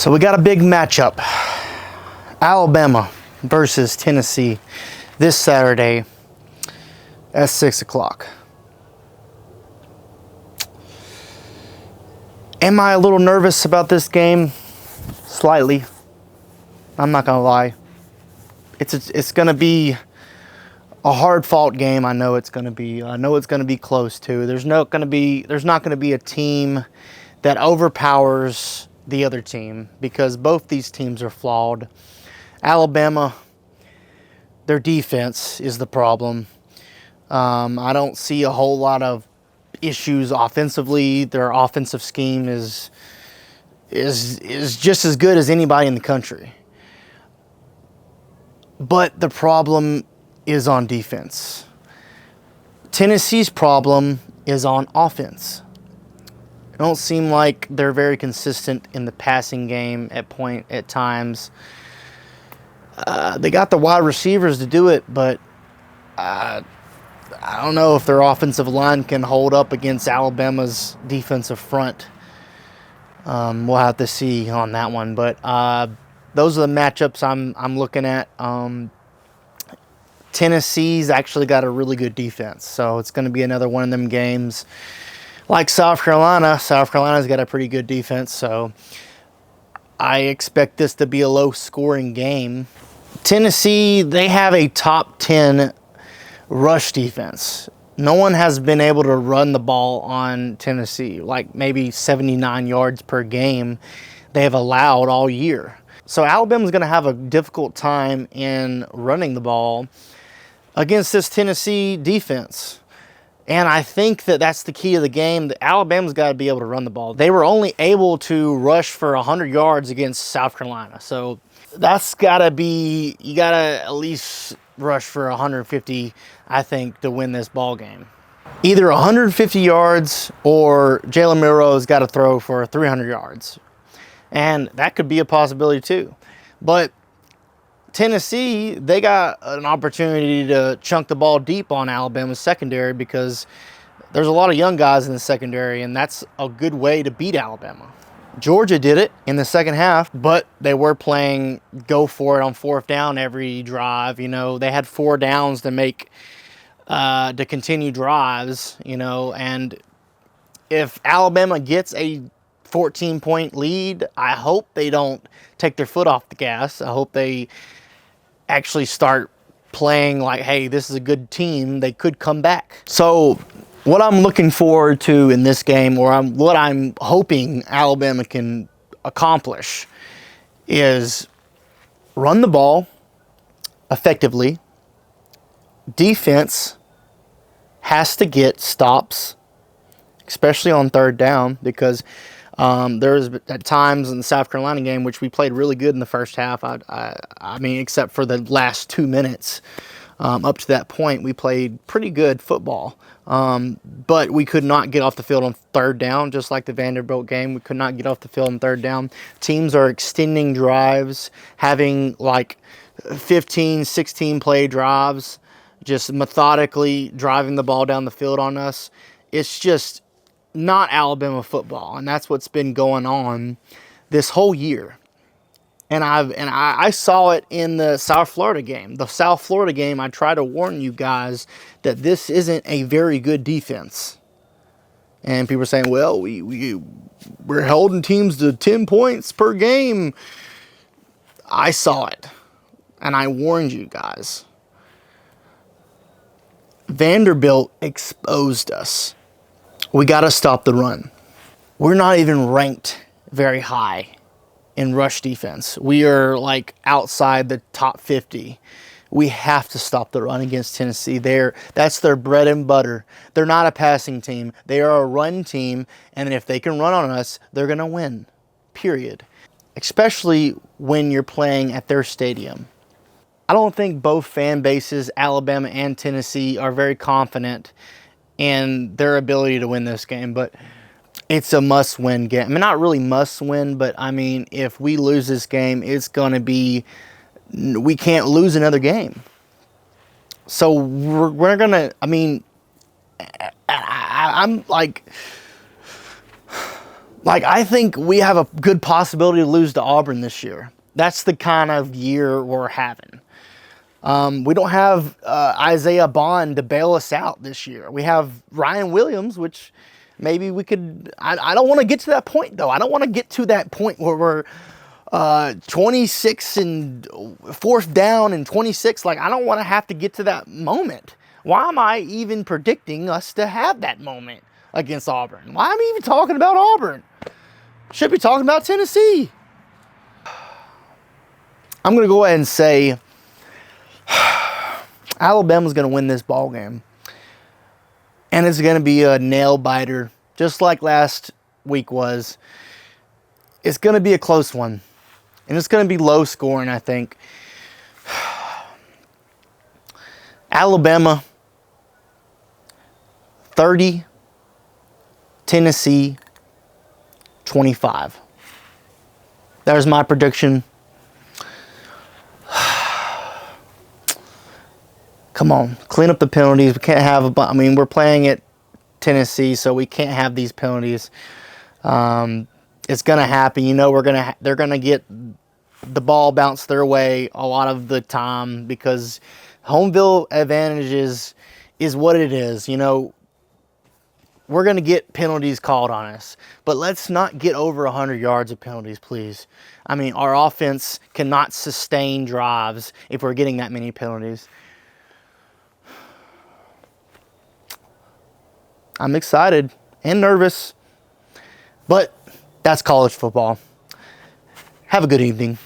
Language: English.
So we got a big matchup. Alabama versus Tennessee this Saturday at 6 o'clock. Am I a little nervous about this game? Slightly. I'm not going to lie. It's going to be a hard-fought game. I know it's going to be. I know it's going to be close too. There's not going to be a team that overpowers the other team because both these teams are flawed. Alabama, their defense is the problem. I don't see a whole lot of issues offensively. Their offensive scheme is just as good as anybody in the country. But the problem is on defense. Tennessee's problem is on offense. It don't seem like they're very consistent in the passing game at times. They got the wide receivers to do it, but I don't know if their offensive line can hold up against Alabama's defensive front. We'll have to see on that one, but those are the matchups I'm looking at. Tennessee's actually got a really good defense, so it's going to be another one of them games. Like South Carolina, South Carolina's got a pretty good defense, so I expect this to be a low-scoring game. Tennessee, they have a top 10 rush defense. No one has been able to run the ball on Tennessee, like maybe 79 yards per game they have allowed all year. So Alabama's going to have a difficult time in running the ball against this Tennessee defense. And I think that that's the key of the game. That Alabama's got to be able to run the ball. They were only able to rush for 100 yards against South Carolina. So that's got to be, you got to at least rush for 150, I think, to win this ball game. Either 150 yards or Jalen Milroe's got to throw for 300 yards. And that could be a possibility too. But Tennessee, they got an opportunity to chunk the ball deep on Alabama's secondary because there's a lot of young guys in the secondary, and that's a good way to beat Alabama. Georgia did it in the second half, but they were playing go for it on fourth down every drive. You know, they had 4 downs to make to continue drives, you know, and if Alabama gets a 14-point lead, I hope they don't take their foot off the gas. I hope they actually start playing like, hey, this is a good team. They could come back. So what I'm looking forward to in this game, or what I'm hoping Alabama can accomplish, is run the ball effectively. Defense has to get stops, especially on third down, because there's at times in the South Carolina game, which we played really good in the first half. I mean, except for the last 2 minutes. Up to that point, we played pretty good football. But we could not get off the field on third down, just like the Vanderbilt game. We could not get off the field on third down. Teams are extending drives, having like 15, 16 play drives, just methodically driving the ball down the field on us. It's just not Alabama football, and that's what's been going on this whole year. And I saw it in the South Florida game. The South Florida game, I try to warn you guys that this isn't a very good defense. And people are saying, well, we're holding teams to 10 points per game. I saw it, and I warned you guys. Vanderbilt exposed us. We got to stop the run. We're not even ranked very high in rush defense. We are like outside the top 50. We have to stop the run against Tennessee. That's their bread and butter. They're not a passing team. They are a run team, and if they can run on us, they're going to win, period. Especially when you're playing at their stadium. I don't think both fan bases, Alabama and Tennessee, are very confident in their ability to win this game, but it's a must-win game. I mean, not really must-win, but I mean, if we lose this game, it's going to be, we can't lose another game. So we're going to, I mean, I'm like, Like, I think we have a good possibility to lose to Auburn this year. That's the kind of year we're having. We don't have Isaiah Bond to bail us out this year. We have Ryan Williams, which maybe we could... I don't want to get to that point, though. I don't want to get to that point where we're 26 and 4th down and 26. Like, I don't want to have to get to that moment. Why am I even predicting us to have that moment against Auburn? Why am I even talking about Auburn? Should be talking about Tennessee. I'm going to go ahead and say Alabama's going to win this ball game. And it's going to be a nail biter, just like last week was. It's going to be a close one. And it's going to be low scoring, I think. Alabama 30, Tennessee 25. There's my prediction. Come on, clean up the penalties. We can't have we're playing at Tennessee, so we can't have these penalties. It's gonna happen. You know, they're gonna get the ball bounced their way a lot of the time because home field advantage is what it is. You know, we're gonna get penalties called on us, but let's not get over 100 yards of penalties, please. I mean, our offense cannot sustain drives if we're getting that many penalties. I'm excited and nervous, but that's college football. Have a good evening.